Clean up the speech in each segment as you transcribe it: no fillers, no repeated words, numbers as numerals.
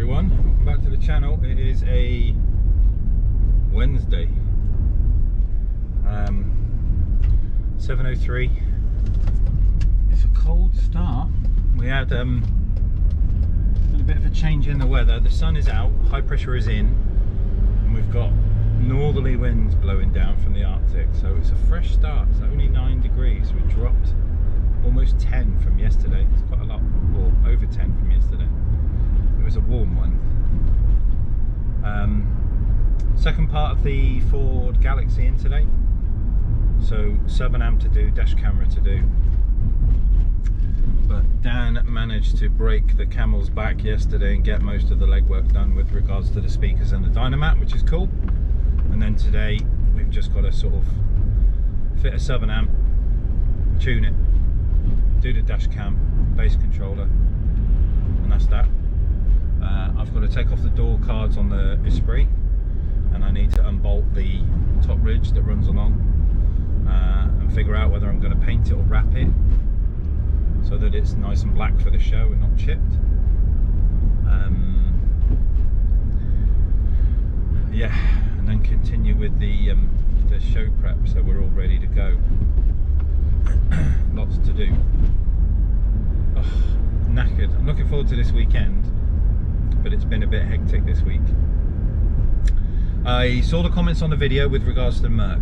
everyone, welcome back to the channel. It is a Wednesday, 7:03. It's a cold start. We had a bit of a change in the weather. The sun is out, high pressure is in, and we've got northerly winds blowing down from the Arctic, so it's a fresh start. It's only 9 degrees. We dropped almost 10 from yesterday. It's quite a lot, or over 10 from yesterday. It was a warm one. Second part of the Ford Galaxy in today. So 7 amp to do, dash camera to do. But Dan managed to break the camel's back yesterday and get most of the legwork done with regards to the speakers and the Dynamat, which is cool. And then today we've just got to sort of fit a 7 amp, tune it, do the dash cam, bass controller, and that's that. I've got to take off the door cards on the Esprit, and I need to unbolt the top ridge that runs along and figure out whether I'm going to paint it or wrap it so that it's nice and black for the show and not chipped. Yeah, and then continue with the show prep so we're all ready to go. Lots to do. Oh, knackered. I'm looking forward to this weekend, but it's been a bit hectic this week. I saw the comments on the video with regards to the Merc.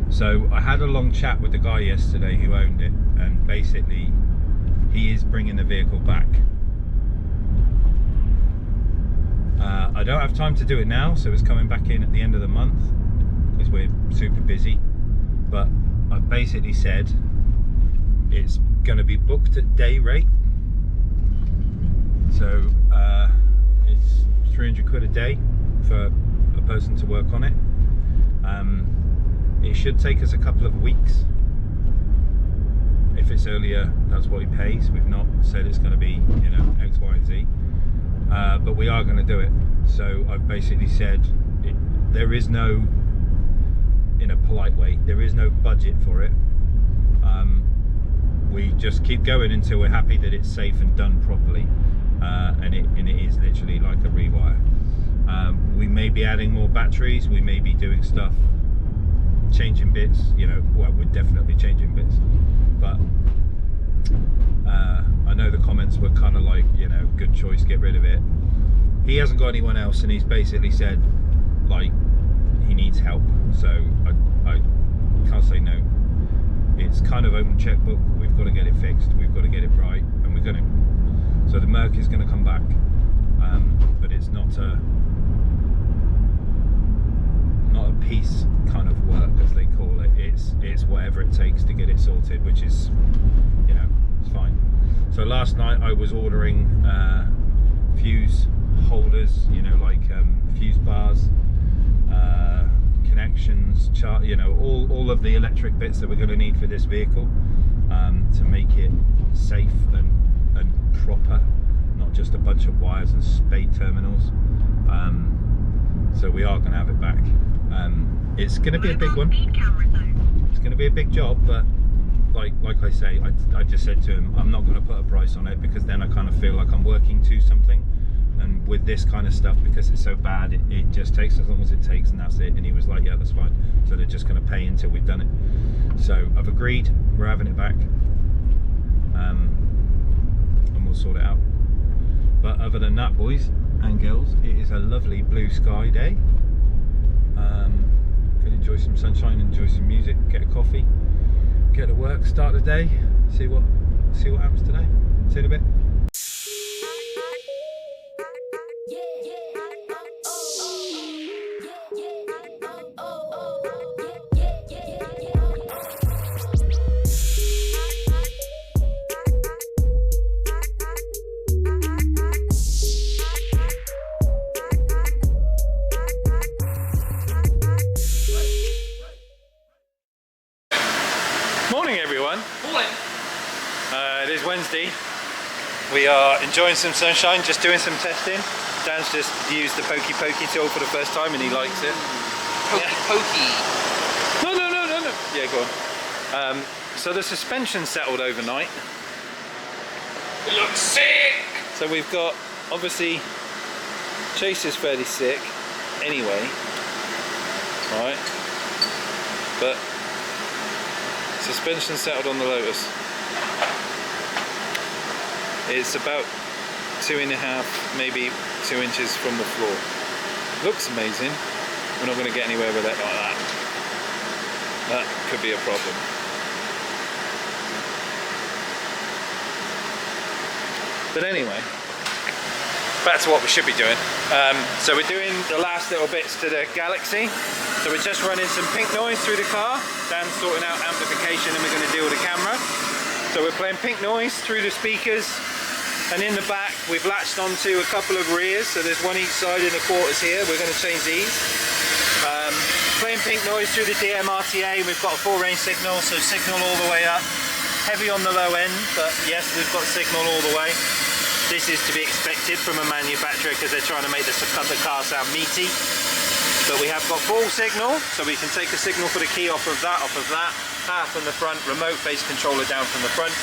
So I had a long chat with the guy yesterday who owned it, and basically he is bringing the vehicle back. I don't have time to do it now, so it's coming back in at the end of the month because we're super busy, but I've basically said it's going to be booked at day rate. So it's 300 quid a day for a person to work on it. It should take us a couple of weeks. If it's earlier, that's what he pays. We've not said it's going to be, you know, X, Y, and Z. But we are going to do it. So I've basically said there is no, in a polite way, there is no budget for it. We just keep going until we're happy that it's safe and done properly, and it is literally like a rewire. We may be adding more batteries, we may be doing stuff, changing bits, you know, well, we're definitely changing bits, but I know the comments were kind of like, you know, good choice, get rid of it. He hasn't got anyone else, and he's basically said like he needs help, so I can't say no. It's kind of open checkbook. We've got to get it fixed, we've got to get it right, and we're going to. So the Merc is going to come back, but it's not a piece kind of work, as they call it. It's whatever it takes to get it sorted, which is, you know, it's fine. So last night I was ordering fuse holders, you know, like fuse bars, connections, you know, all of the electric bits that we're going to need for this vehicle, to make it safe and proper, not just a bunch of wires and spade terminals. So we are going to have it back. It's going to be a big one. It's going to be a big job, but like I say, I just said to him, I'm not going to put a price on it, because then I kind of feel like I'm working to something. And with this kind of stuff, because it's so bad, it just takes as long as it takes, and that's it. And he was like, yeah, that's fine. So they're just going to pay until we've done it. So I've agreed, we're having it back, and we'll sort it out. But other than that, boys and girls, it is a lovely blue sky day. Can enjoy some sunshine, enjoy some music, get a coffee, get to work, start the day, see what happens today. See you in a bit. Morning everyone. Morning. It is Wednesday. We are enjoying some sunshine, just doing some testing. Dan's just used the pokey tool for the first time and he likes it. Pokey. No. Yeah, go on. So the suspension settled overnight. It looks sick! So we've got, obviously, Chase is fairly sick anyway, right? But suspension settled on the Lotus. It's about 2.5, maybe 2 inches from the floor. Looks amazing. We're not going to get anywhere with it like that. That could be a problem. But anyway, back to what we should be doing. So we're doing the last little bits to the Galaxy. So we're just running some pink noise through the car. Dan's sorting out amplification and we're going to deal with the camera. So we're playing pink noise through the speakers. And in the back we've latched onto a couple of rears. So there's one each side in the quarters here. We're going to change these. Playing pink noise through the DMRTA. We've got a full range signal, so signal all the way up. Heavy on the low end, but yes, we've got signal all the way. This is to be expected from a manufacturer because they're trying to make the car sound meaty. But we have got full signal, so we can take a signal for the key off of that, half from the front, remote base controller down from the front,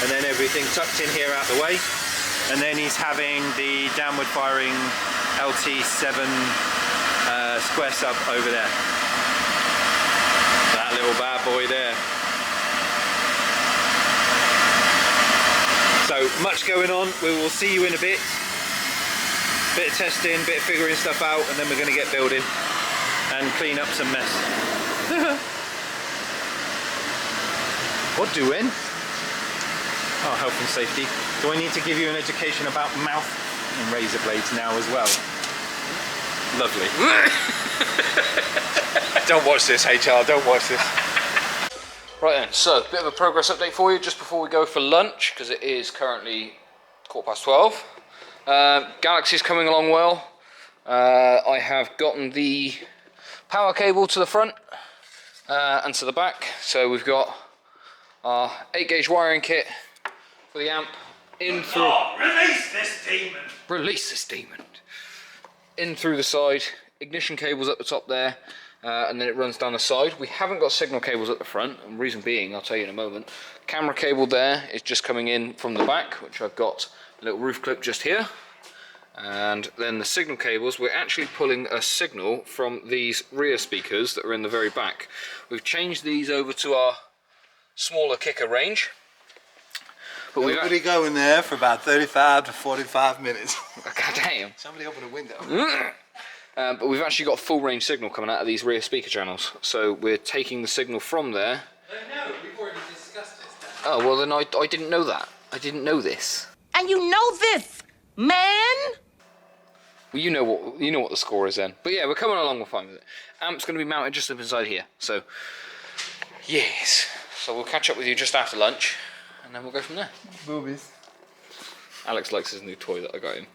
and then everything tucked in here out the way. And then he's having the downward firing LT7 square sub over there. That little bad boy there. So much going on. We will see you in a bit. Bit of testing, bit of figuring stuff out, and then we're going to get building and clean up some mess. What doing? Oh, health and safety. Do I need to give you an education about mouth and razor blades now as well? Lovely. Don't watch this, HR, don't watch this. Right then, so a bit of a progress update for you just before we go for lunch, because it is currently 12:15. Galaxy's coming along well. I have gotten the power cable to the front and to the back, so we've got our 8-gauge wiring kit for the amp in through. Oh, release this demon! Release this demon! In through the side, ignition cables at the top there, and then it runs down the side. We haven't got signal cables at the front, and reason being, I'll tell you in a moment. Camera cable there is just coming in from the back, which I've got a little roof clip just here. And then the signal cables, we're actually pulling a signal from these rear speakers that are in the very back. We've changed these over to our smaller kicker range. But we're going to go in there for about 35 to 45 minutes. God damn. Somebody open a window. But we've actually got full range signal coming out of these rear speaker channels. So we're taking the signal from there. No, we've already discussed this. Oh, well then I didn't know that. I didn't know this. And you know this, man? Well, you know what the score is then. But yeah, we're coming along, we're fine with it. Amp's going to be mounted just up inside here. So, yes. So we'll catch up with you just after lunch. And then we'll go from there. Boobies. Alex likes his new toy that I got him.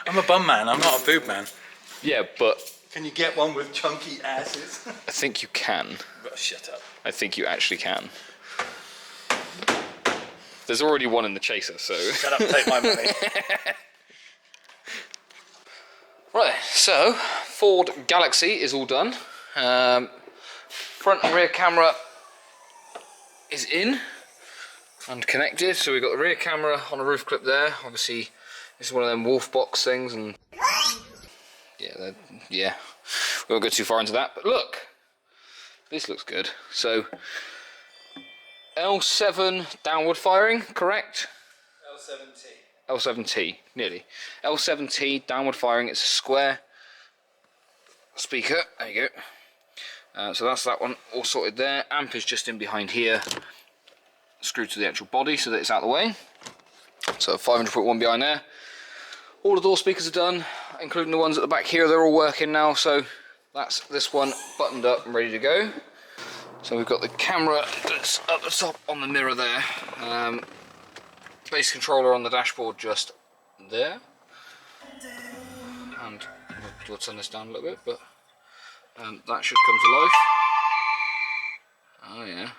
I'm a bum man, I'm not a boob man. Yeah, but Can you get one with chunky asses? I think you can. Oh, shut up. I think you actually can. There's already one in the chaser, so... Shut up, take my money. Right, so Ford Galaxy is all done. Front and rear camera is in and connected. So we've got the rear camera on a roof clip there. Obviously, this is one of them wolf box things, and yeah, we won't go too far into that. But look, this looks good. So L7 downward firing, correct? L7T, nearly. L7T downward firing. It's a square speaker. There you go. So that's that one all sorted there. Amp is just in behind here, screwed to the actual body so that it's out of the way. So 500-foot one behind there. All the door speakers are done, including the ones at the back here. They're all working now. So that's this one buttoned up and ready to go. So we've got the camera that's up the top on the mirror there. Base controller on the dashboard just there. And we'll turn this down a little bit, but that should come to life. Oh yeah.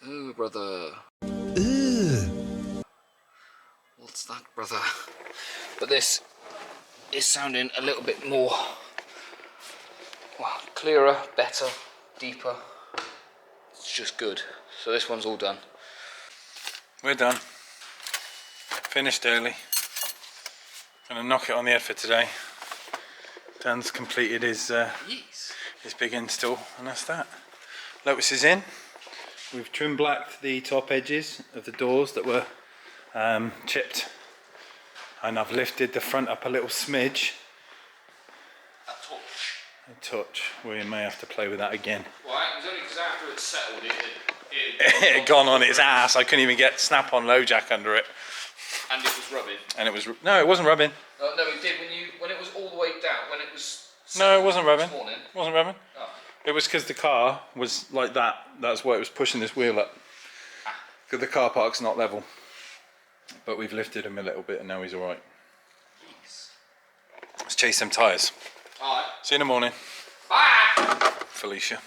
Ooh, brother. Ooh. What's that, brother? But this is sounding a little bit more, well, clearer, better, deeper. It's just good. So this one's all done. We're done. Finished early. Gonna knock it on the head for today. Dan's completed his big install, and that's that. Lotus is in. We've trim blacked the top edges of the doors that were chipped, and I've lifted the front up a little smidge. A touch. We may have to play with that again. Well, it was only because after it settled, It had gone on its ass. I couldn't even get snap-on low jack under it. and it was rubbing. And it was no, it wasn't rubbing. No, it did when it was all the way down. When it was No, it wasn't rubbing. this morning. It wasn't rubbing. Oh. It was because the car was like that. That's why it was pushing this wheel up. Because the car park's not level. But we've lifted him a little bit, and now he's all right. Let's chase some tyres. All right. See you in the morning, Bye. Felicia.